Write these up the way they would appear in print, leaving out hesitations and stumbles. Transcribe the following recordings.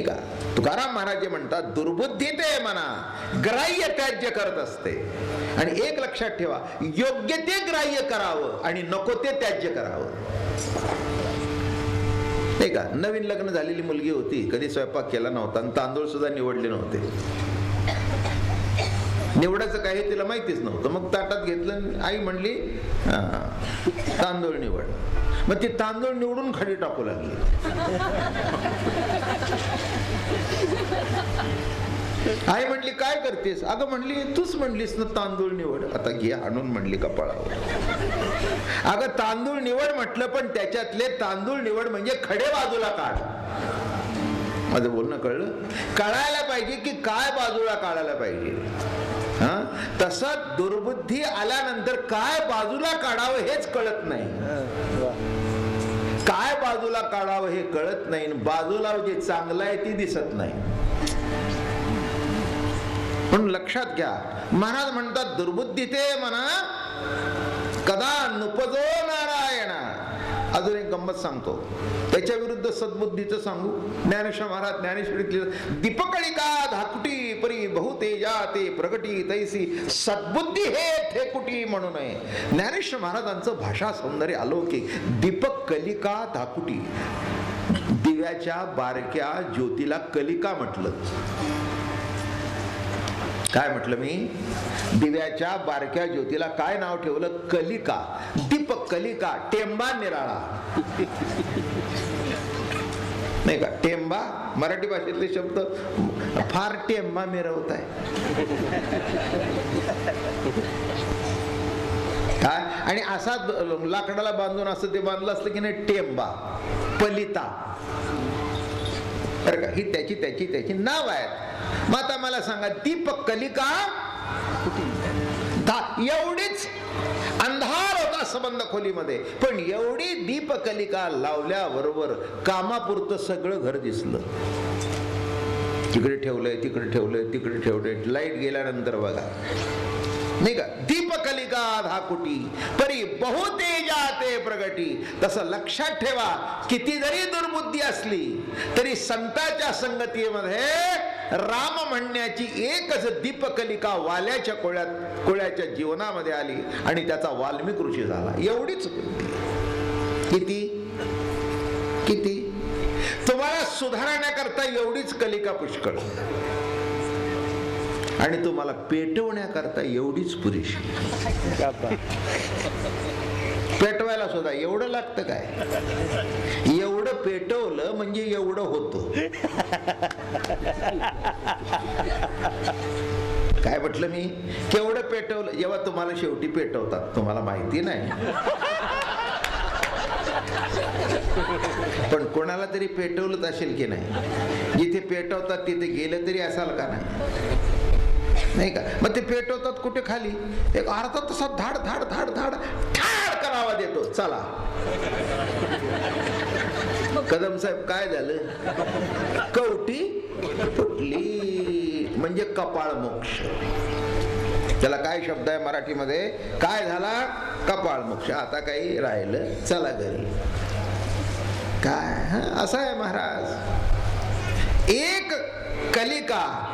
नाही का? तुकाराम महाराज म्हणतात, दुर्बुद्धी ते मना ग्राह्य त्याज्य करत असते. आणि एक लक्षात ठेवा, योग्य ते ग्राह्य करावं आणि नको ते त्याज्य करावं. नाही का? नवीन लग्न झालेली मुलगी होती, कधी स्वयंपाक केला नव्हता आणि तांदूळ सुद्धा निवडले नव्हते. निवडायचं काय हे तिला माहितीच नव्हतं. मग ताटात घेतलं, आई म्हणली तांदूळ निवड. मग ती तांदूळ निवडून खाली टाकू लागली. आई म्हणली काय करतेस? अगं म्हणली तूच म्हणलीस ना तांदूळ निवड, आता घे आणून म्हणली कपाळावर. अगं तांदूळ निवड म्हटलं, पण त्याच्यातले तांदूळ निवड म्हणजे खडे बाजूला काढ. माझं बोलणं कळलं? कळायला पाहिजे की काय बाजूला काढायला पाहिजे. तसं दुर्बुद्धी आल्यानंतर काय बाजूला काढावं हेच कळत नाही. काय बाजूला काढावं हे कळत नाही. बाजूला जे चांगलं आहे ते दिसत नाही. पण लक्षात घ्या, महाराज म्हणतात दुर्बुद्धी ते म्हणा कदा नुपजो नारायणा. अजून एक गंमत सांगतो, त्याच्या विरुद्ध सद्बुद्धीचं सांगू. ज्ञानेश्वर महाराज ज्ञानेश्वरीतली दीपकळिका धाकुटी परी बहुतेजा ते प्रगटी तैसी सद्बुद्धी हे ठेकुटी म्हणू नये. ज्ञानेश्वर महाराजांचं भाषा सौंदर्य अलौकिक. दीपक कलिका धाकुटी, दिव्याच्या बारक्या ज्योतीला कलिका म्हटलं. काय म्हटलं मी? दिव्याच्या बारक्या ज्योतीला काय नाव ठेवलं? कलिका. दीपक कलिका, टेंबा निराळा. नाही का? टेंबा मराठी भाषेतले शब्द फार टेंबा मिरवत आहे. काय? आणि असा लाकडाला बांधून असं ते बांधलं असलं की नाही, टेंबा, पलिता. बरं का? ही त्याची नाव आहेत. मग आता मला सांगा, दीपक कलिका एवढीच अंधार होता संबंध खोलीमध्ये, पण एवढी दीपकलिका लावल्याबरोबर कामापुरतं सगळं घर दिसलं. तिकडे ठेवलंय, तिकडे ठेवलंय, तिकडे ठेवलंय. लाईट गेल्यानंतर बघा, नाही का? दीपकलिका धाकुटी परी बहुतेजा ते प्रगटी. तसं लक्षात ठेवा, किती जरी दुर्बुद्धी असली तरी संतांच्या संगतीमध्ये राम म्हणण्याची एकच दीपकलिका वाल्याच्या कोळ्याच्या जीवनामध्ये आली आणि त्याचा वाल्मिक ऋषी झाला. एवढीच किती किती तुम्हाला सुधारण्याकरता एवढीच कलिका पुष्कळ, आणि तुम्हाला पेटवण्याकरता एवढीच पुरेशी. पेटवायला सुद्धा एवढं लागतं काय? एवढं पेटवलं म्हणजे एवढं होतं. काय म्हटलं मी? केवढं पेटवलं? जेव्हा तुम्हाला शेवटी पेटवतात, तुम्हाला माहिती नाही, पण कोणाला तरी पेटवलंच असेल की नाही? जिथे पेटवतात तिथे गेलं तरी असाल का नाही का? मग ते पेटवतात कुठे? खाली. एक अर्धा तसा धाड धाड धाड धाड ठाड करावा देतो. चला कदम साहेब, काय झालं? कवटी फुटली म्हणजे कपाळ मोक्ष. त्याला काय शब्द आहे मराठीमध्ये? काय झाला? कपाळ मोक्ष. आता काही राहिलं, चला घरी. काय असं आहे महाराज. एक कलिका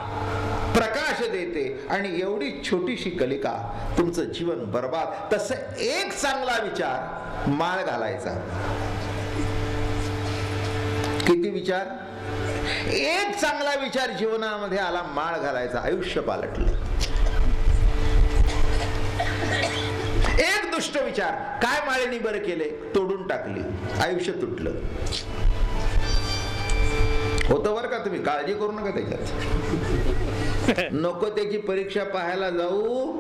प्रकाश देते आणि एवढी छोटीशी कलिका तुमचं जीवन बर्बाद. तसं एक चांगला विचार माळ घालायचा. किती विचार? एक चांगला विचार जीवनामध्ये आला, माळ घालायचा, आयुष्य पालटलं. एक दुष्ट विचार, काय माळेनी बरं केले, तोडून टाकली, आयुष्य तुटलं. होतं बरं का? तुम्ही काळजी करू नका त्याच्यात. नको त्याची परीक्षा पाहायला जाऊ.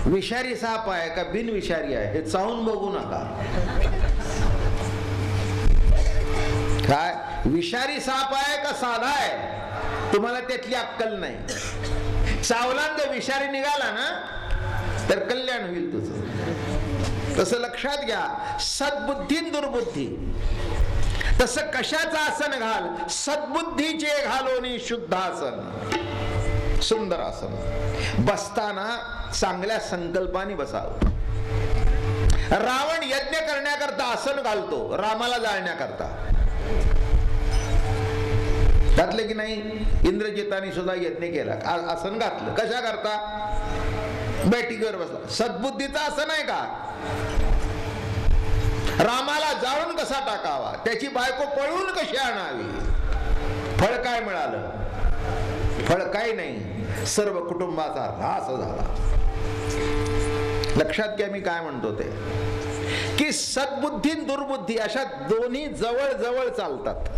विषारी साप आहे का बिनविषारी आहे हे चावून बघू नका. काय विषारी साप आहे का साधा आहे तुम्हाला त्यातली अक्कल नाही. चावलांत विषारी निघाला ना तर कल्याण होईल तुझं. तसं लक्षात घ्या, सद्बुद्धी दुर्बुद्धी. तसं कशाचं आसन घाल? सद्बुद्धीचे घालोनी शुद्ध आसन, सुंदर आसन. बसताना चांगल्या संकल्पाने बसावं. रावण यज्ञ करण्याकरता आसन घालतो, रामाला जाळण्याकरता. घातले की नाही? इंद्रजिताने सुद्धा यज्ञ केला, आसन घातलं. कशा करता? बैठकीवर बसला. सद्बुद्धीचा आसन आहे का? रामाला जाळून कसा टाकावा, त्याची बायको पळून कशी आणावी. फळ काय मिळालं? फळ काही नाही, सर्व कुटुंबाचा ऱ्हास झाला. लक्षात घ्या मी काय म्हणतो ते, की सद्बुद्धी दुर्बुद्धी अशा दोन्ही जवळ जवळ चालतात.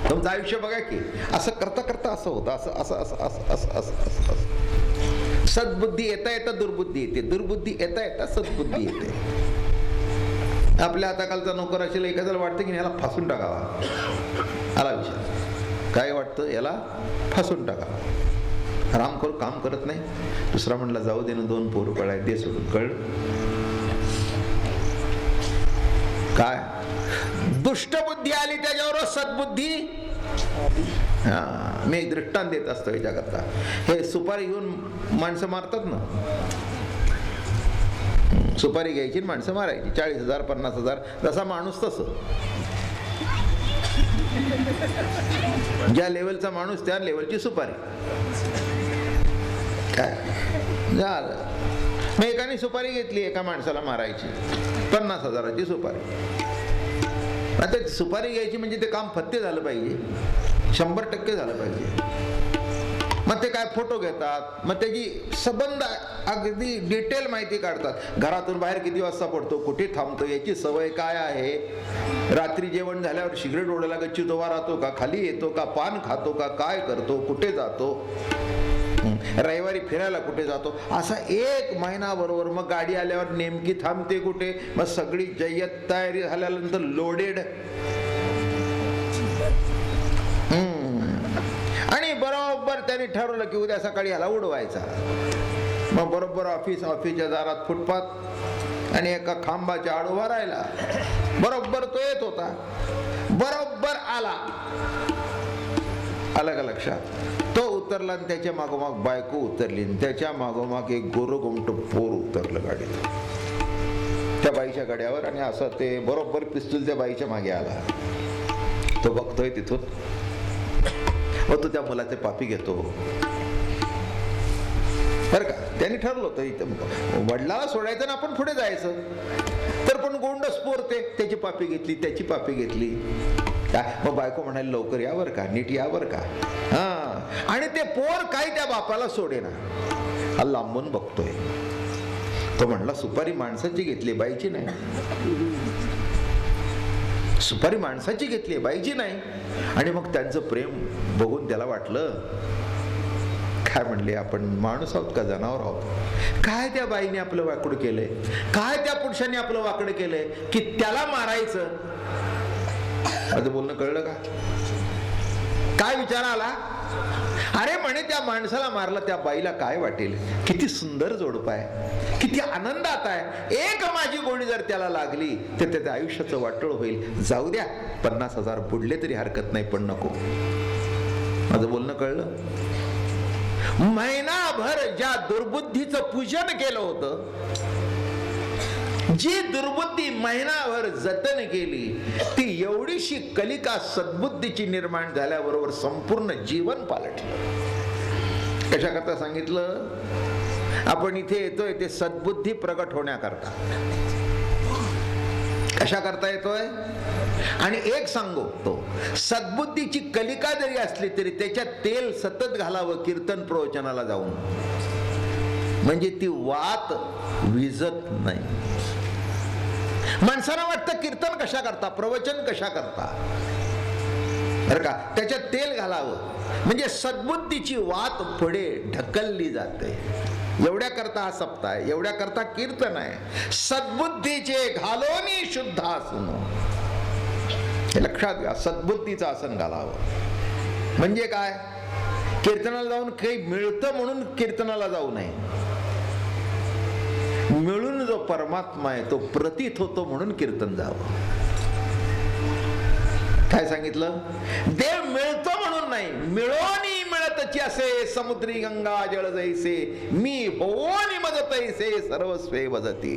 तुमचं आयुष्य बघा की असं करता करता असं होतं, असं असं असं असं असं असं असं. सद्बुद्धी येता येता दुर्बुद्धी येते, दुर्बुद्धी येता येता सद्बुद्धी येते. आपल्या हाताखालचा नोकर असेल, एखाद्याला वाटतं की याला फासून टाकावा. आला विषय, काय वाटतं? याला फासून टाकावा. राम करू काम करत नाही. दुसरा म्हणला जाऊ दे ना, 2 पोर कळाय दे सोडून. कळ काय? दुष्टबुद्धी आली त्याच्यावर सद्बुद्धी. मी एक दृष्टांत देत असतो याच्याकरता. हे सुपारी घेऊन माणसं मारतात ना, सुपारी घ्यायची माणसं मारायची. 40,000 50,000 जसा माणूस तसं. ज्या लेवलचा माणूस त्या लेवलची सुपारी. काय झालं? मग एकाने सुपारी घेतली एका माणसाला मारायची, 50,000ची सुपारी. आता सुपारी घ्यायची म्हणजे ते काम फत्ते झालं पाहिजे, 100% झालं पाहिजे. मग ते काय फोटो घेतात, मग त्याची संबंध अगदी डिटेल माहिती काढतात. घरातून बाहेर किती वाजता पडतो, कुठे थांबतो, याची सवय काय आहे, रात्री जेवण झाल्यावर सिगरेट ओढायला गच्चीत उभा राहतो का, खाली येतो का, पान खातो का, काय करतो, कुठे जातो, रविवारी फिरायला कुठे जातो, असा 1 महिना बरोबर. मग गाडी आल्यावर नेमकी थांबते कुठे, मग सगळी जय्यत तयारी झाल्यानंतर लोडेड. आणि बरोबर त्यांनी ठरवलं की उद्या सकाळी ह्याला उडवायचा. मग बरोबर ऑफिसच्या दारात फुटपाथ आणि एका खांबाच्या आड उभा राहिला. बरोबर तो येत होता, बरोबर आला का लक्षात? तो उतरला आणि त्याच्या मागोमाग बायको उतरली, त्याच्या मागोमाग एक गोरगोमट पोर उतरलं गाडीत त्या बाईच्या गाड्यावर. आणि असं ते बरोबर पिस्तूल त्या बाईच्या मागे आला. तो बघतोय तिथून, व तो त्या मुलाचे पापी घेतो. बरं का, त्यांनी ठरलं होतं इथं वडिलाला सोडायचं ना आपण पुढे जायचं. तर पण गोंडस पोरते, त्याची पापी घेतली, त्याची पापी घेतली. मग बायको म्हणाली लवकर यावर का, नीट यावर का. हा, आणि ते पोर काय त्या बापाला सोडेना. हा लांबून बघतोय. तो म्हणला सुपारी माणसाची घेतली, बाईची नाही. सुपारी माणसाची घेतली, बाईची नाही. आणि मग त्यांचं प्रेम बघून त्याला वाटलं, काय म्हणले आपण माणूस आहोत का जनावर आहोत? काय त्या बाईने आपलं वाकड केलंय, काय त्या पुरुषाने आपलं वाकड केलंय की त्याला मारायचं. माझं बोलणं कळलं का? काय विचार आला? अरे म्हणे त्या माणसाला मारलं, त्या बाईला काय वाटेल, किती सुंदर जोडपं आहे, किती आनंदात आहे. एक माझी गोळी जर त्याला लागली तर त्याच्या आयुष्याचं वाटोळ होईल. जाऊ द्या, 50,000 बुडले तरी हरकत नाही, पण नको. माझं बोलणं कळलं? महिनाभर ज्या दुर्बुद्धीचं पूजन केलं होतं, जी दुर्बुद्धी महिनाभर जतन केली, ती एवढीशी कलिका सद्बुद्धीची निर्माण झाल्याबरोबर संपूर्ण जीवन पालटलं. कशा करता सांगितलं? आपण इथे येतोय ते सद्बुद्धी प्रगट होण्याकरता. कशा करता येतोय? आणि एक सांगतो, सद्बुद्धीची कलिका जरी असली तरी त्याच्यात तेल सतत घालावं कीर्तन प्रवचनाला जाऊन, म्हणजे ती वात विजत नाही. माणसाला वाटतं कीर्तन कशा करता, प्रवचन कशा करता, बरं का, त्याच्यात तेल घालावं म्हणजे सद्बुद्धीची वात पुढे ढकलली जाते. एवढ्या करता हा सप्ताह आहे, एवढ्या करता कीर्तन आहे. सद्बुद्धीचे घालोनी शुद्ध आसन, हे लक्षात घ्या. सद्बुद्धीचं आसन घालावं म्हणजे काय? कीर्तनाला जाऊन काही मिळतं म्हणून कीर्तनाला जाऊ नये. मिळून जो परमात्मा आहे तो प्रतीत होतो म्हणून कीर्तन जावं. काय सांगितलं? देव मिळतो म्हणून नाही, मिळोनी मिळतची असे समुद्री गंगा जळ जैसे, मी होनी मदतैसे सर्वस्वे वदती.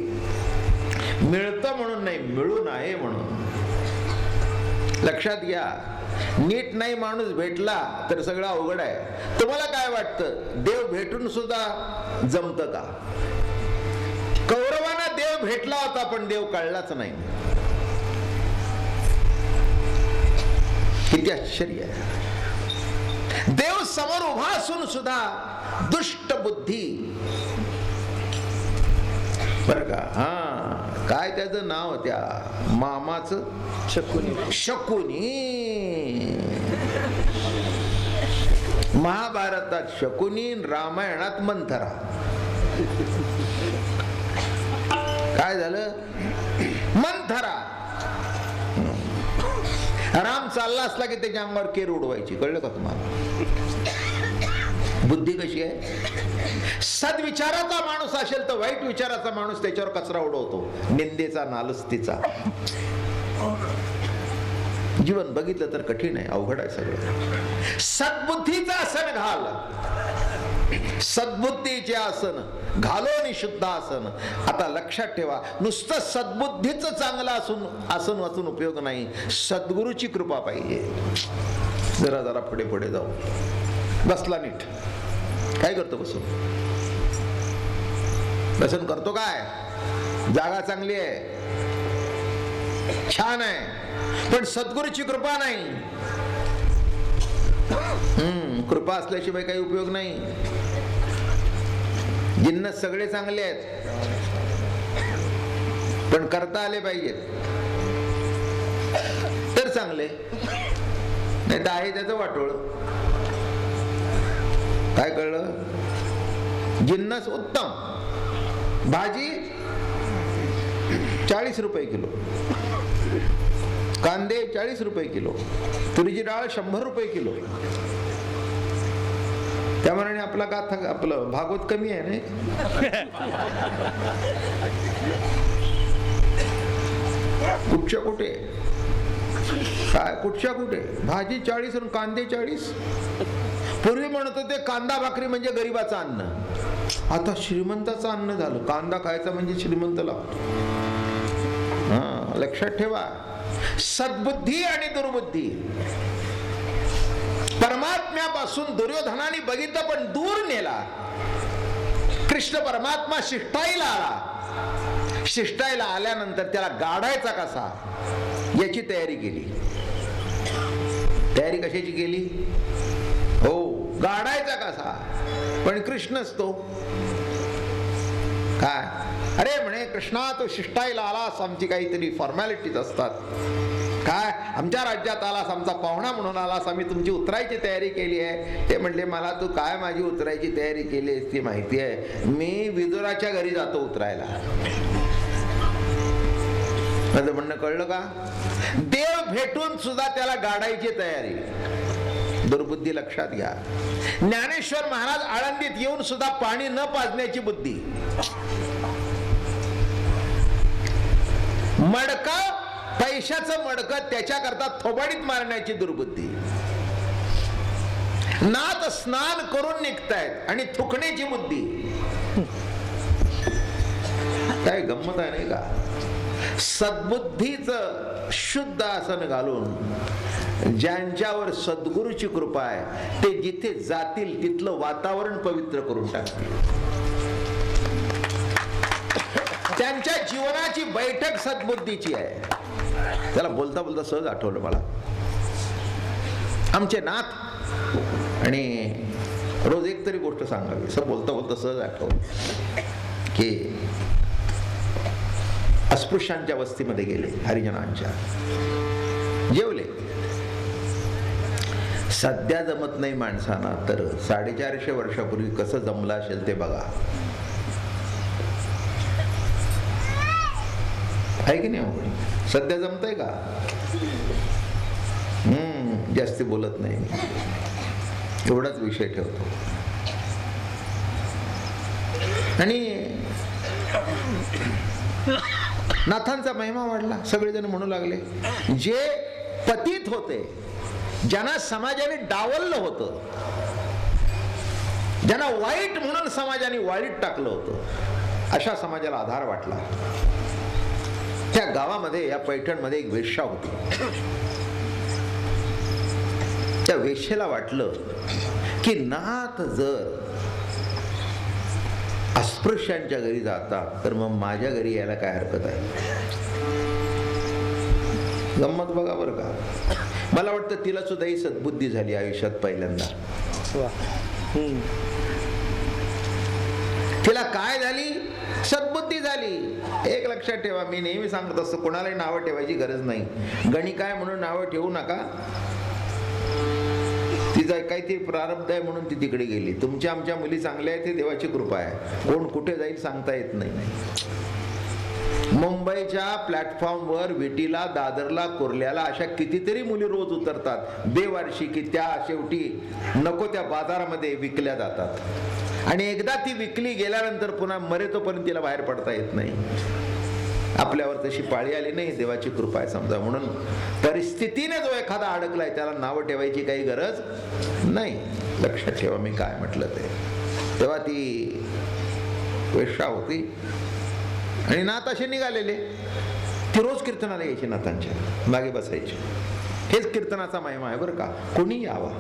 मिळतं म्हणून नाही, मिळून आहे म्हणून. लक्षात घ्या, नीट नाही माणूस भेटला तर सगळं अवघड आहे. तुम्हाला काय वाटतं, देव भेटून सुद्धा जमतं का? कौरवांना देव भेटला होता पण देव कळलाच नाही. किती आश्चर्य आहे. देव समोर उभा असून सुद्धा दुष्ट बुद्धी, बर का, हा काय त्याचं नाव त्या मामाचं, शकुनी. महाभारतात शकुनी, रामायणात मंथरा. काय झालं? मंथरा. राम चालला असला की त्याच्या अंगावर केर उडवायची. कळलं का तुम्हाला? बुद्धी कशी आहे? सद्विचाराचा माणूस असेल तर वाईट विचाराचा माणूस त्याच्यावर कचरा उडवतो, निंदेचा, नालस्तीचा. जीवन बघितलं तर कठीण आहे, अवघड आहे सगळं. सद्बुद्धीचं आसन घाल, सद्बुद्धीचे आसन घालो आणि शुद्ध आसन. आता लक्षात ठेवा, नुसतं सद्बुद्धीचं चांगलं असून आसन वाचून उपयोग नाही, सद्गुरूची कृपा पाहिजे. जरा जरा पुढे पुढे जाऊ. बसला नीट, काय करतो बसून? बसून करतो काय? जागा चांगली आहे, छान आहे, पण सद्गुरूची कृपा नाही. कृपा असल्याशिवाय काही उपयोग नाही. जिन्नस सगळे चांगले आहेत पण करता आले पाहिजेत तर चांगले, नाही तर आहे त्याचं वाटोळ. काय कळलं? जिन्नस उत्तम, भाजी 40 रुपये किलो, कांदे 40 रुपये किलो, तुरीची डाळ 100 रुपये किलो. त्यामुळे आपला गाथा, आपलं भागवत कमी आहे नाही. कुठच्या कुठे काय, कुठच्या कुठे भाजी 40 आणि कांदे 40. पूर्वी म्हणत होते कांदा भाकरी म्हणजे गरीबाचं अन्न, आता श्रीमंताचं अन्न झालं. कांदा खायचा म्हणजे श्रीमंत लागतो. हा, लक्षात ठेवा. सद्बुद्धी आणि दुर्बुद्धी. परमात्म्यापासून दुर्योधनाने बघितलं पण दूर नेला. कृष्ण परमात्मा शिष्टाईला आला. शिष्टाईला आल्यानंतर त्याला गाडायचा कसा याची तयारी केली. तयारी कशाची केली? हो, गाडायचा कसा. पण कृष्णच तो काय, अरे म्हणे कृष्णा तो शिष्टाईला आलास, आमची काहीतरी फॉर्मॅलिटीज असतात. काय, आमच्या राज्यात आलास, आमचा पाहुणा म्हणून आलास, आम्ही तुमची उतरायची तयारी केली आहे. ते म्हणले मला तू काय माझी उतरायची तयारी केली आहेस ती माहिती आहे, मी विदुराच्या घरी जातो उतरायला. माझं म्हणणं कळलं का? देव भेटून सुद्धा त्याला गाडायची तयारी. दुर्बुद्धी लक्षात घ्या. ज्ञानेश्वर महाराज आळंदीत येऊन सुद्धा पाणी न पाजण्याची बुद्धी. मडका, पैशाचं मडकं त्याच्याकरता थोबाडीत मारण्याची दुर्बुद्धी. नात स्नान करून निघतायत आणि थुकण्याची बुद्धी. काय गंमत आहे नाही का? सद्बुद्धीचं शुद्ध आसन घालून ज्यांच्यावर सद्गुरूची कृपा आहे ते जिथे जातील तिथलं वातावरण पवित्र करून टाकतील. त्यांच्या जीवनाची बैठक सद्बुद्धीची आहे. त्याला बोलता बोलता सहज आठवलं मला, आमचे नाथ, आणि रोज एक तरी गोष्ट सांगावी. असं बोलता बोलता सहज आठवलं की अस्पृश्यांच्या वस्तीमध्ये गेले, हरिजनांच्या, जेवले. सध्या जमत नाही माणसांना, तर 450 वर्षापूर्वी कसं जमलं असेल ते बघा. आहे की नाही? सध्या जमतंय का? जास्ती बोलत नाही, एवढाच विषय ठेवतो. आणि नाथांचा महिमा वाढला. सगळेजण म्हणू लागले, जे पतित होते, ज्यांना समाजाने डावललं होतं, ज्यांना वाईट म्हणून समाजाने वाळीत टाकलं होतं, अशा समाजाला आधार वाटला. त्या गावामध्ये, या पैठणमध्ये एक वेश्या होती. वेश्येला वाटलं की नाथ जर अस्पृश्यांच्या घरी जातात तर मग माझ्या घरी यायला काय हरकत आहे. गंमत बघा बरं का. मला वाटतं तिला सुद्धा ही सद्बुद्धी झाली आयुष्यात पहिल्यांदा. तिला काय झाली? सद्बुद्धी झाली. एक लक्षात ठेवा, मी नेहमी सांगत असतो कोणालाही नावं ठेवायची गरज नाही. गणिका आहे म्हणून नावं ठेवू नका. तिचा काहीतरी प्रारब्ध आहे म्हणून ती तिकडे गेली. तुमच्या आमच्या मुली चांगल्या आहेत, हे देवाची कृपा आहे. कोण कुठे जाईल सांगता येत नाही. मुंबईच्या प्लॅटफॉर्मवर विटीला, दादरला, कुर्ल्याला अशा कितीतरी मुली रोज उतरतात बेवारशी, की त्या शेवटी नको त्या बाजारामध्ये विकल्या जातात. आणि एकदा ती विकली गेल्यानंतर पुन्हा मरेतोपर्यंत तिला बाहेर पडता येत नाही. आपल्यावर तशी पाळी आली नाही, देवाची कृपा आहे समजा. म्हणून परिस्थितीने जो एखादा अडकलाय त्याला नावं ठेवायची काही गरज नाही. लक्षात ठेवा मी काय म्हटलं ते. तेव्हा ती वेश्या होती आणि नाथ असे निघालेले. ती रोज कीर्तनाला यायची, नाथांच्या मागे बसायची. हेच कीर्तनाचा महिमा आहे बरं का. कोणी यावा.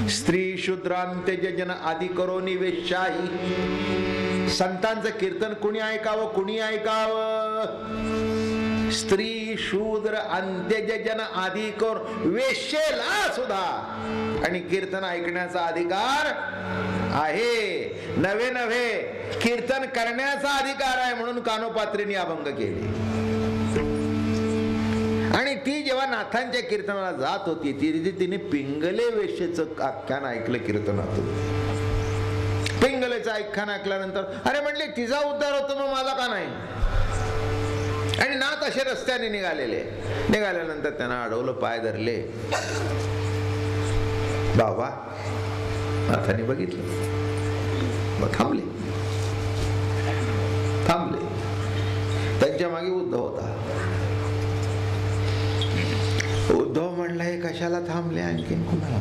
स्त्री शूद्रांत जन आदि करोनी वेश्याही. संतांचं कीर्तन कुणी ऐकावं, कुणी ऐकावं. स्त्री शूद्र अंत्यजन आदि कर, वेश्येला सुद्धा आणि कीर्तन ऐकण्याचा अधिकार आहे. नवे नवे कीर्तन करण्याचा अधिकार आहे म्हणून कानोपात्रींनी अभंग केले. आणि ती जेव्हा नाथांच्या कीर्तनाला जात होती तिने पिंगले वेश्येचं आख्यान ऐकलं कीर्तनातून. पिंगलेचं आख्यान ऐकल्यानंतर अरे म्हणले तिचा उद्धार होतो मग मला का नाही. आणि नाथ असे रस्त्याने निघाल्यानंतर त्यांना अडवलं, पाय धरले. बाबा नाथांनी बघितलं, मग थांबले. त्यांच्या मागे उद्धव होता. उद्धव म्हणला हे कशाला थांबले, आणखीन कुणाला.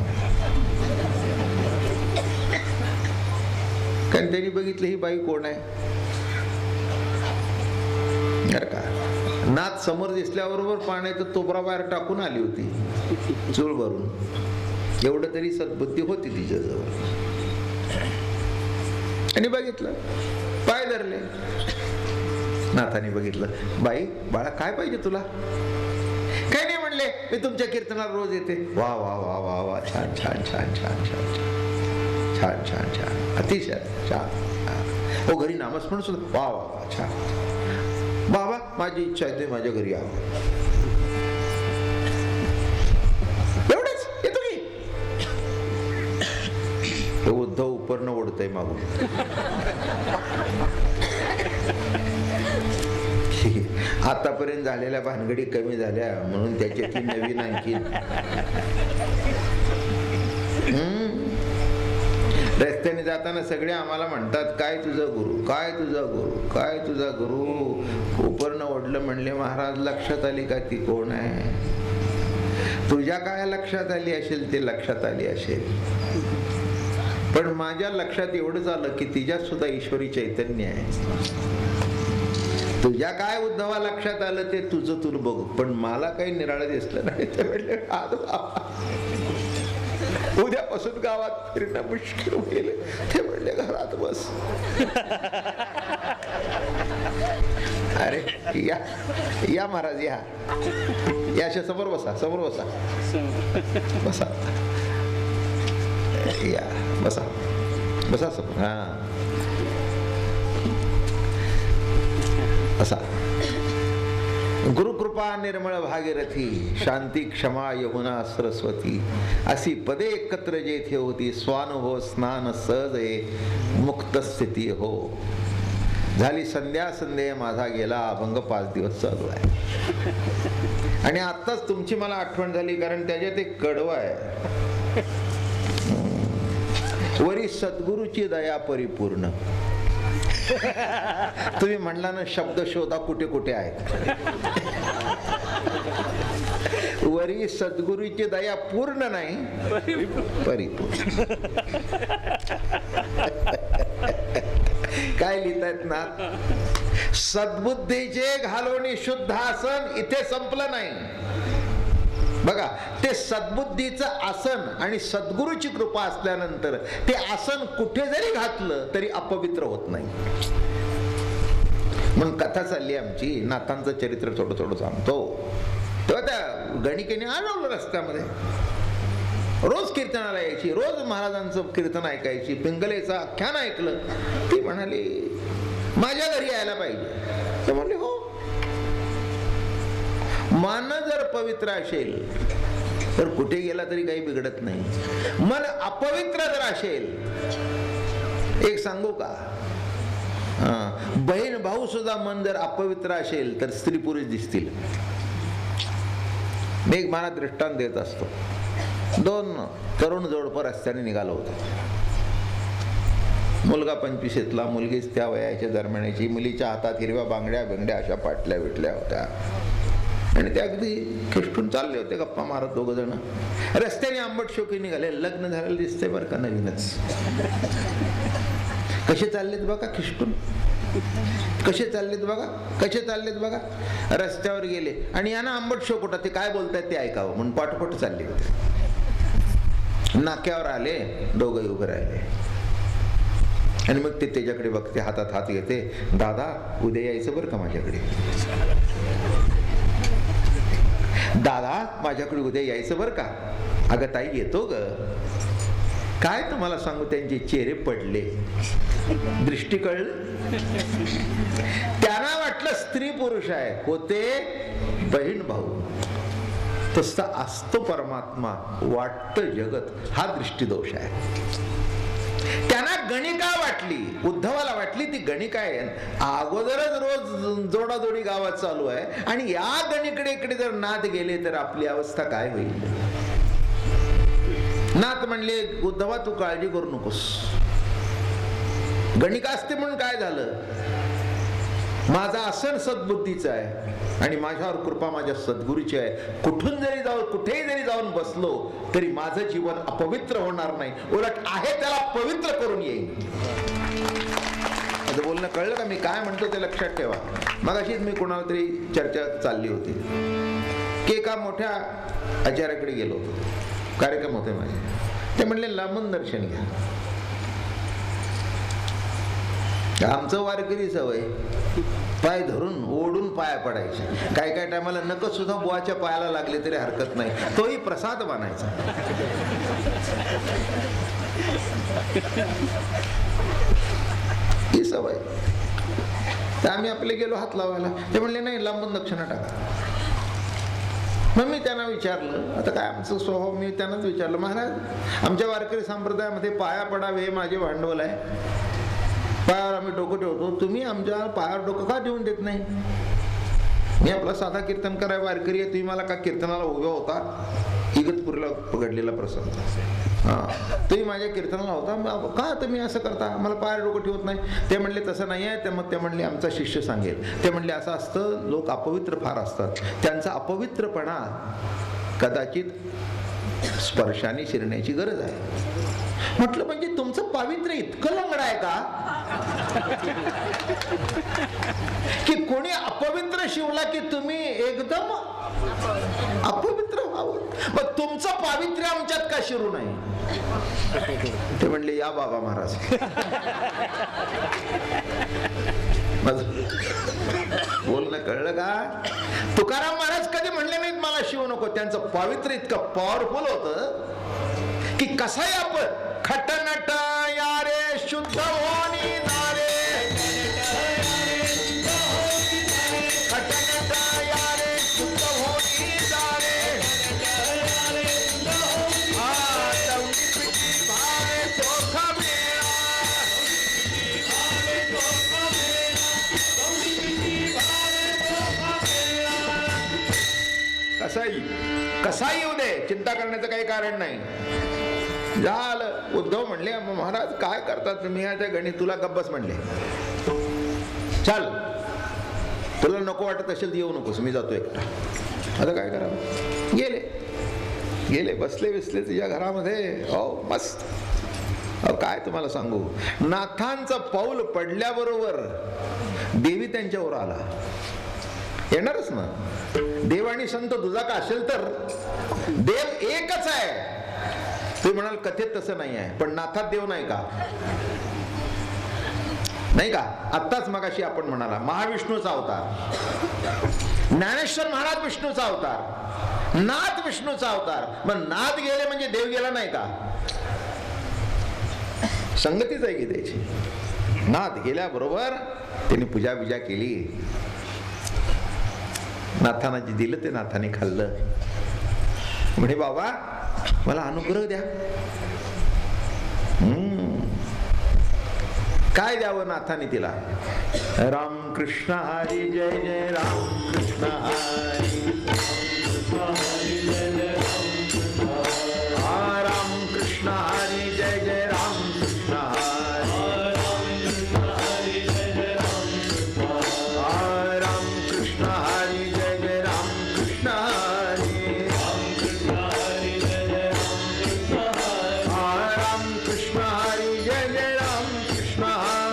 कारण त्यांनी बघितलं ही बाई कोण आहे. का नाथ समोर दिसल्याबरोबर पाण्याचं तोबरा बाहेर टाकून आली होती चूळ भरून. एवढं तरी सद्बुद्धी होती तिच्याजवळ. आणि बघितलं, पाय धरले. नाथाने बघितलं, बाई बाळा काय पाहिजे तुला. काय नाही म्हणले, मी तुमच्या कीर्तनाला रोज येते. वा वा वा वा वा, छान छान छान छान छान छान छान छान, अतिशय छान. हो घरी नामस्मरण सुद्धा. वा वा वा, छान. बाबा माझी इच्छा आहे ते माझ्या घरी यावं. एवढंच येतो की. हे उद्धव उपरनं ओढतय मागून. आतापर्यंत झालेल्या भानगडी कमी झाल्या म्हणून त्याच्यातली नवीन आणखी. रस्त्याने जाताना सगळे आम्हाला म्हणतात काय तुझा गुरु, काय तुझा गुरु, काय तुझा गुरु. उपरनं ओढलं म्हणले महाराज लक्षात आली का ती कोण आहे. तुझ्या काय लक्षात आली असेल ते लक्षात आली असेल, पण माझ्या लक्षात एवढंच आलं की तिच्यात सुद्धा ईश्वरी चैतन्य आहे. तुझ्या काय उद्धवा लक्षात आलं ते तुझं तुला बघू, पण मला काही निराळं दिसलं नाही. ते म्हणले उद्यापासून गावात फिरणं मुश्किल होईल. ते म्हणले घरात बस. अरे या या महाराज या अशा समोर बसा, समोर बसा, बसा या, बसा बसा समोर. हा असा. गुरुकृपा निर्मळ भागीरथी, शांती क्षमा यमुना सरस्वती, अशी पदे एकत्र जेथे होती. स्वानुभव स्नान सहज मुक्त स्थिती हो. झाली संध्या संध्या माझा गेला अभंग 5 दिवस चालू आहे. आणि आत्ताच तुमची मला आठवण झाली कारण त्याच्यात एक कडवं आहे. वरी सद्गुरूची दया परिपूर्ण. तुम्ही म्हणला ना शब्द शोधा कुठे कुठे आहेत. वरी सद्गुरूची दया पूर्ण नाही परिपूर्ण. काय लिहितायत ना, सद्बुद्धीचे घालवणी शुद्ध आसन इथे संपलं नाही. बघा, ते सद्बुद्धीचं आसन आणि सद्गुरूची कृपा असल्यानंतर ते आसन कुठे जरी घातलं तरी अपवित्र होत नाही. मग कथा चालली आमची, नाथांचं चरित्र थोडं थोडं सांगतो. तेव्हा त्या गणिकेने आणवलं रस्त्यामध्ये, रोज कीर्तनाला यायची, रोज महाराजांचं कीर्तन ऐकायची, पिंगलेचं आख्यान ऐकलं. ती म्हणाली माझ्या घरी यायला पाहिजे. तर म्हणले हो. मन जर पवित्र असेल तर कुठे गेला तरी काही बिघडत नाही. मन अपवित्र जर असेल, एक सांगू का, बहीण भाऊ सुद्धा मन जर अपवित्र असेल तर स्त्री पुरुष दिसतील. मी एक मला दृष्टांत देत असतो. 2 तरुण जोडपं रस्त्याने निघालं होतं. मुलगा 25ला, मुलगीच त्या वयाच्या दरम्यानची. मुलीच्या हातात हिरव्या बांगड्या बिंगड्या अशा पाटल्या विटल्या होत्या आणि ते अगदी खिष्टून चालले होते, गप्पा मारत 2 जण. रस्त्याने आंबट शोकी निघाले. लग्न झालेलं दिसते बरं का, नवीनच. कसे चाललेत बघा खिष्टून, कसे चाललेत बघा, कसे चाललेत बघा. रस्त्यावर गेले आणि यांना आंबट शोक होता. ते काय बोलतायत ते ऐकावं म्हणून पाठोपाठ चालले होते. नाक्यावर आले, दोघंही उभे राहिले आणि मग ते त्याच्याकडे बघते, हातात हात घेते. दादा उद्या यायचं बरं का माझ्याकडे, दादा माझ्याकडे उद्या यायचं बरं का. अगं ताई येतो ग. काय तुम्हाला सांगू, त्यांचे चेहरे पडले, दृष्टी कळलं. त्यांना वाटलं स्त्री पुरुष आहे, होते बहीण भाऊ. तसा असतो परमात्मा, वाटतं जगत. हा दृष्टीदोष आहे. त्यांना गणिका वाटली, उद्धवाला वाटली ती गणिका आहे. अगोदरच रोज जोडाजोडी गावात चालू आहे आणि या गणिकडे इकडे जर नाथ गेले तर आपली अवस्था काय होईल. नाथ म्हणले उद्धवा तू काळजी करू नकोस, गणिका असते म्हणून काय झालं, माझा आसन सद्बुद्धीचा आहे आणि माझ्यावर कृपा माझ्या सद्गुरूची आहे. कुठून जरी जाऊन कुठेही जरी जाऊन बसलो तरी माझं जीवन अपवित्र होणार नाही, उलट आहे त्याला पवित्र करून येईल. माझं बोलणं कळलं का, मी काय म्हणतो ते लक्षात ठेवा. मगाशीच मी कोणाला तरी चर्चा चालली होती की एका मोठ्या आचार्याकडे गेलो होतो, कार्यक्रम होते माझे. ते म्हणले लांबून दर्शन घ्या. आमचं वारकरी सवय पाय धरून ओढून पाया पडायचे. काय काय टायमाला नकच सुद्धा बुवाच्या पायाला लागले तरी हरकत नाही, तोही प्रसाद मानायचा. ही सवय. तर आम्ही आपले गेलो हात लावायला. ते म्हणले नाही लांबून दक्षिणा टाका. मग मी त्यांना विचारलं, आता काय आमचं स्वभाव, मी त्यांनाच विचारलं, महाराज आमच्या वारकरी संप्रदायामध्ये पाया पडावे हे माझे भांडवल आहे, पायावर आम्ही डोकं ठेवतो, तुम्ही आमच्या पायावर डोकं का ठेवून देत नाही. मी आपला साधा कीर्तन करायला वारकरी आहे, तुम्ही मला का कीर्तनाला उभा होता. इगतपुरीला घडलेला प्रसंग. तुम्ही माझ्या कीर्तनाला होता, का तुम्ही असं करता, मला पायावर डोकं ठेवत नाही. ते म्हणले तसं नाही आहे. ते मग ते म्हणले आमचा शिष्य सांगेल. ते म्हणले असं असतं, लोक अपवित्र फार असतात, त्यांचा अपवित्रपणा कदाचित स्पर्शाने शिरण्याची गरज आहे. म्हटलं म्हणजे तुमचं पावित्र्य इतकं लंगड आहे का की कोणी अपवित्र शिवला की तुम्ही एकदम अपवित्र व्हावं. मग तुमचं पावित्र्य आमच्यात का शिरू नाही. ते म्हणले या बाबा महाराज. बोलणं कळलं का. तुकाराम महाराज कधी म्हणले नाहीत मला शिवू नको. त्यांचं पावित्र्य इतकं पॉवरफुल होतं की कसाही आपण खटनट यारे शुद्ध होनी नारे, खटनट यारे शुद्ध होनी नारे, भावे चोखा मेळा, कसाही येऊ दे, चिंता करण्याचं काही कारण नाही. झालं. उद्धव म्हणले महाराज काय करतात तुम्ही त्या गणित, तुला गब्बस म्हणले, चल तुला नको वाटत असेल येऊ नकोस, मी जातो एकटा. आता काय करावं. गेले बसले बिसले तुझ्या घरामध्ये. हो मस्त. काय तुम्हाला सांगू, नाथांचं पाऊल पडल्याबरोबर देवी त्यांच्यावर आला. येणारच ना. देव आणि संत दुजा का असेल तर देव एकच आहे. तुम्ही म्हणाल कथेत तसं नाही आहे, पण नाथात देव नाही का? नाही का? आत्ताच मगाशी आपण म्हणाला महाविष्णूचा अवतार, ज्ञानेश्वर महाराज विष्णूचा अवतार, नाथ विष्णूचा अवतार. मग नाथ गेले म्हणजे देव गेला नाही का? संगतीच आहे की त्याची. नाथ गेल्याबरोबर त्यांनी पूजा बिजा केली, नाथांना जे दिलं ते नाथाने खाल्लं. म्हणे बाबा मला अनुग्रह द्या. काय द्यावं नाथाने तिला? राम कृष्ण हरी जय जय राम कृष्ण हरी, राम कृष्ण हरी जय जय राम कृष्ण हरी, राम कृष्ण हरी जय जय राम कृष्ण हरी, राम कृष्ण हरी जय जय राम कृष्ण हरी,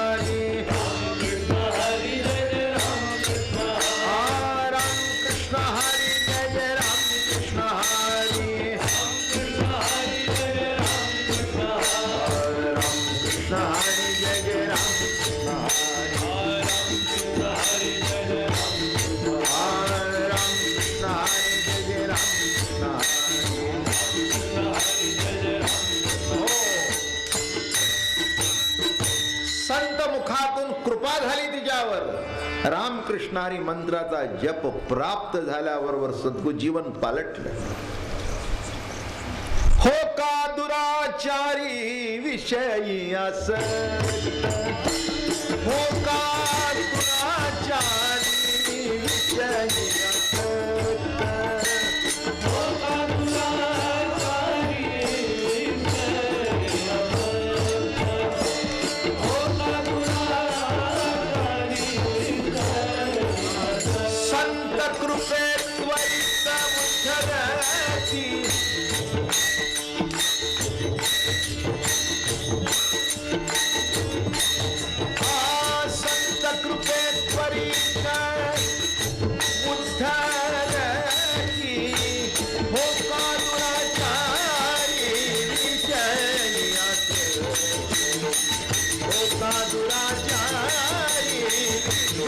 राम कृष्ण हरी जय जय राम कृष्ण हरी, कृष्ण हरी जय जय राम कृष्ण हरी, राम कृष्ण हरी जय जय राम कृष्ण हरी. संत मुखातून कृपा झाली तिच्यावर. रामकृष्ण हरी मंत्राचा जप प्राप्त झाल्याबरोबर सद्गुरु जीवन पालटलं. हो का दुराचारी विषयी असक्त, हो का दुराचारी विषयी असक्त, हो का दुराचारी विषयी असक्त, हो का दुराचारी विषयी असक्त. संत कृपे त्वरित उद्धरती, संत कृपे त्वरित उद्धरती, हो का दुराचारी विषयी असक्त, हो का दुराचारी विषयी असक्त.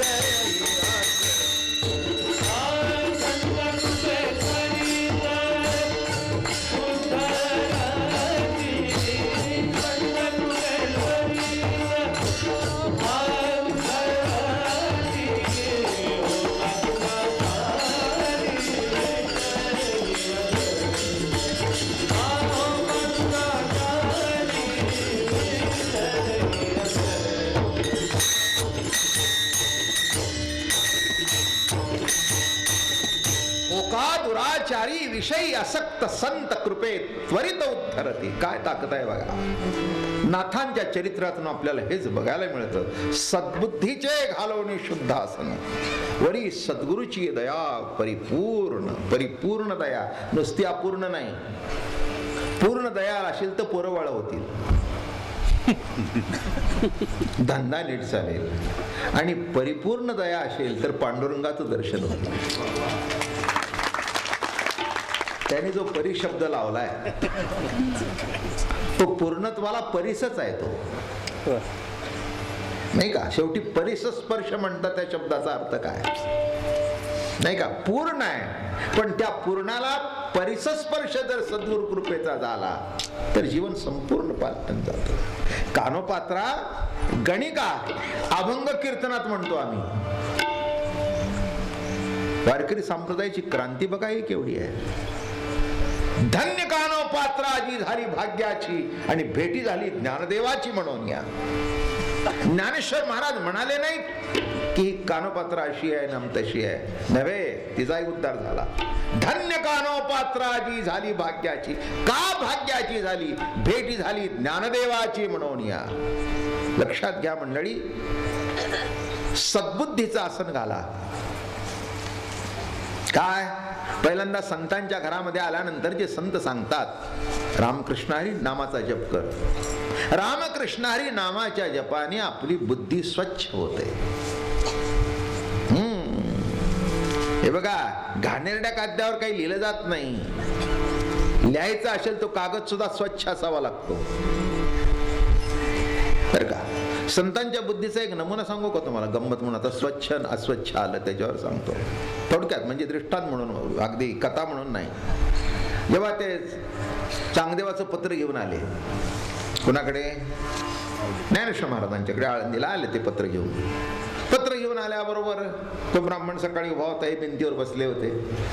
दुराचारी विषयी असक्त संत कृपे त्वरित उद्धरती. काय ताकद आहे बघा. नाथांच्या चरित्रातून आपल्याला हेच बघायला मिळतं. सद्बुद्धीचे घालवणे शुद्ध आसन, वरी सद्गुरूची दया परिपूर्ण. परिपूर्ण दया, नुसती अपूर्ण नाही. पूर्ण दया असेल तर पोरं बाळ होतील, धंदा नीट चालेल, आणि परिपूर्ण दया असेल तर पांडुरंगाचं दर्शन होतं. त्याने जो परिशब्द लावलाय तो पूर्णत्वाला परिसच आहे तो, नाही का? शेवटी परिसस्पर्श म्हणतात त्या शब्दाचा अर्थ काय, नाही का? पूर्ण आहे, पण त्या पूर्णाला परिसस्पर्श जर सद्गुरु कृपेचा झाला तर जीवन संपूर्ण पालटून जातं. कानोपात्रा गणिका अभंग कीर्तनात म्हणतो आम्ही. वारकरी संप्रदायाची क्रांती बघा ही केवढी आहे. धन्य कानोपात्राची झाली भाग्याची, आणि भेटी झाली ज्ञानदेवाची म्हणून. या ज्ञानेश्वर महाराज म्हणाले नाही की कानोपात्रा अशी आहे नम तशी आहे, नव्हे, तिचाही उद्धार झाला. धन्य कानोपात्राची झाली भाग्याची. का भाग्याची झाली? भेटी झाली ज्ञानदेवाची म्हणून. या लक्षात घ्या मंडळी, सद्बुद्धीचं आसन घाला. काय? पहिल्यांदा संतांच्या घरामध्ये आल्यानंतर जे संत सांगतात रामकृष्ण हरी नामाचा जप कर. रामकृष्ण हरी नामाच्या जपाने आपली बुद्धी स्वच्छ होते. हे बघा, घाणेरड्या कागदावर काही लिहिलं जात नाही. लिहायचा असेल तो कागद सुद्धा स्वच्छ असावा लागतो बर का. संतांच्या बुद्धीचा एक नमुना सांगू का तुम्हाला, गंमत म्हणून. आता स्वच्छ अस्वच्छ आलं त्याच्यावर सांगतो थोडक्यात, म्हणजे दृष्टांत म्हणून, अगदी कथा म्हणून नाही. जेव्हा ते चांगदेवाचं पत्र घेऊन आले, कुणाकडे? ज्ञानेश्वर महाराजांच्याकडे आळंदीला आले ते पत्र घेऊन. पत्र घेऊन आल्याबरोबर तो ब्राह्मण सकाळी उभा होता, हे भिंतीवर बसले होते.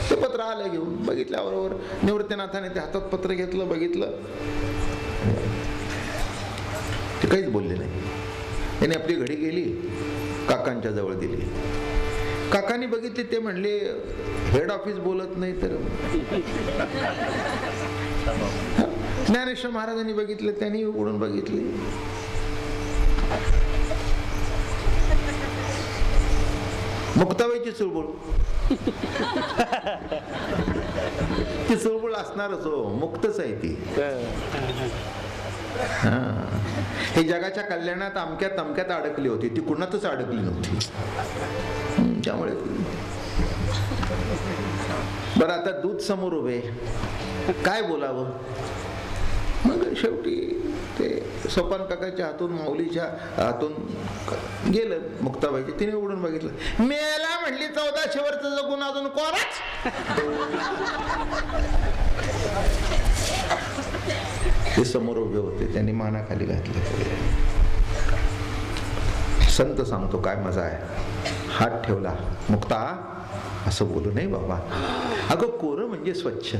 ते पत्र आलं घेऊन, बघितल्याबरोबर निवृत्तीनाथाने ते हातात पत्र घेतलं, बघितलं, ते काहीच बोलले नाही. त्याने आपली घडी गेली, काकांच्या जवळ दिली. काकांनी बघितले, ते म्हणले हेड ऑफिस बोलत नाही तर. ज्ञानेश्वर महाराजांनी बघितलं, त्यांनी उघडून बघितले. मुक्ताबाईची चुळबुळ. ती चुळबुळ असणारच हो, मुक्तच आहे ती. हे जगाच्या कल्याणात अमक्या तमक्यात अडकली होती, ती कुणातच अडकली नव्हती. त्यामुळे बरं, आता दूध समोर उभे, काय बोलावं? मग शेवटी ते सोपान काकाच्या हातून, माऊलीच्या हातून गेलं मुक्ताबाईचे. तिने उडून बघितलं, मेला म्हणली 1400 वर्ष जगून अजून कोराच. ते समोर उभे होते, त्यांनी माना खाली घातले. संत सांगतो काय मजा आहे. हात ठेवला, मुक्ता असं बोलू नाही बाबा, अगं कोरं म्हणजे स्वच्छ.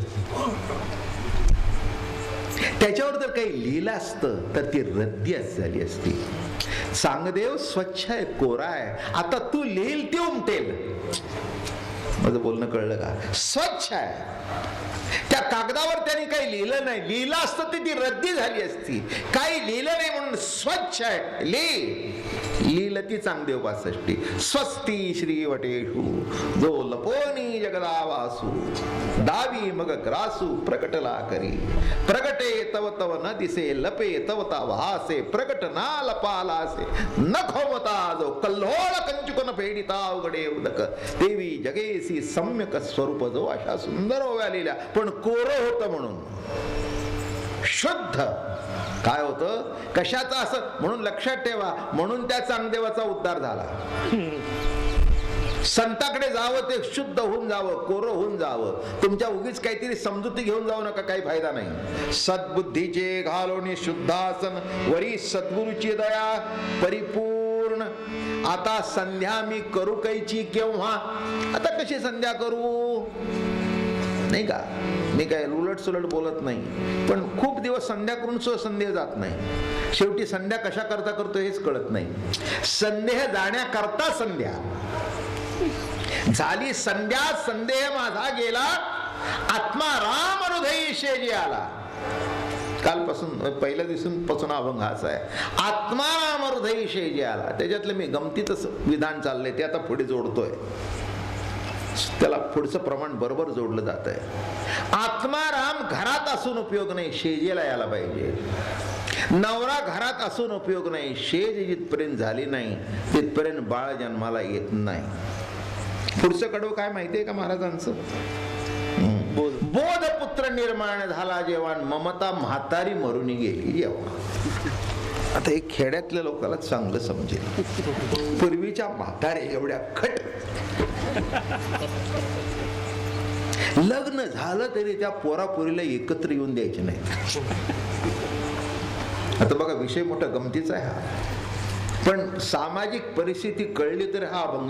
त्याच्यावर जर काही लिहिलं असतं तर ती रद्दीच झाली असती. चांगदेव स्वच्छ आहे, कोरा आहे, आता तू लिहिल ते उमटेल. माझं बोलणं कळलं का? स्वच्छ आहे, त्या कागदावर त्यांनी काही लिहिलं नाही, लिहिलं असतं ती रद्दी झाली असती. काही लिहिलं नाही म्हणून स्वच्छ आहे, लिहिलं ती चांगदेव 65. स्वस्ती श्री वटेषु जो लपोनी जगदावासु दावी मग ग्रासू प्रकटला करी. प्रगटे तव तव न दिसे, लपे तव तव हासे, प्रकट ना लपालासे, न खोमता जो कल्होळ कंचुकन फेडिता उघडे उदक. देवी जगेसी सम्यक स्वरूप जो. अशा सुंदर ओव्या लिहिल्या, पण कोरं होतं म्हणून. शुद्ध काय होतं, कशाचं असं म्हणून लक्षात ठेवा. म्हणून त्या चांगदेवाचा उद्धार झाला. संताकडे जावं ते शुद्ध होऊन जावं, कोरं होऊन जावं. तुमच्या उगीच काहीतरी समजुती घेऊन जाऊ नका, काही फायदा नाही. सद्बुद्धीचे घालोनी शुद्धासन, वरी सद्गुरूची दया परिपूर्ण. आता संध्या मी करू कैची केव्हा? आता कशी संध्या करू? नाही का, मी काय उलट सुलट बोलत नाही, पण खूप दिवस संध्या करून सुद्धा संदेह जात नाही. शेवटी संध्या कशा करता करतो हेच कळत नाही. संदेह जाण्याकरता संध्या झाली. संध्या संदेह माझा गेला, आत्मा राम हृदयी शेजी आला. कालपासून पहिल्या दिवसापासून अभंग हाच आहे. आत्मा राम हृदयी शेजी आला. त्याच्यातलं मी गमतीतच विधान चाललंय ते आता पुढे जोडतोय. त्याला पुढचं प्रमाण बरोबर जोडलं जात आहे. आत्माराम घरात असून उपयोग नाही, शेजेला यायला पाहिजे. नवरा घरात असून उपयोग नाही, शेज जिथपर्यंत झाली नाही तिथपर्यंत बाळ जन्माला येत नाही. पुढचं कडवं काय माहितीये का महाराजांचं? बोध पुत्र निर्माण झाला जेव्हा, ममता म्हातारी मरून गेली जेव्हा. आता हे खेड्यातल्या लोकांना चांगलं समजेल. पूर्वीच्या म्हातारे एवढ्या खट, लग्न झालं तरी त्या पोरापोरीला एकत्र येऊन द्यायचे नाही. आता बघा, विषय मोठा गमतीचा आहे हा, पण सामाजिक परिस्थिती कळली तर हा अभंग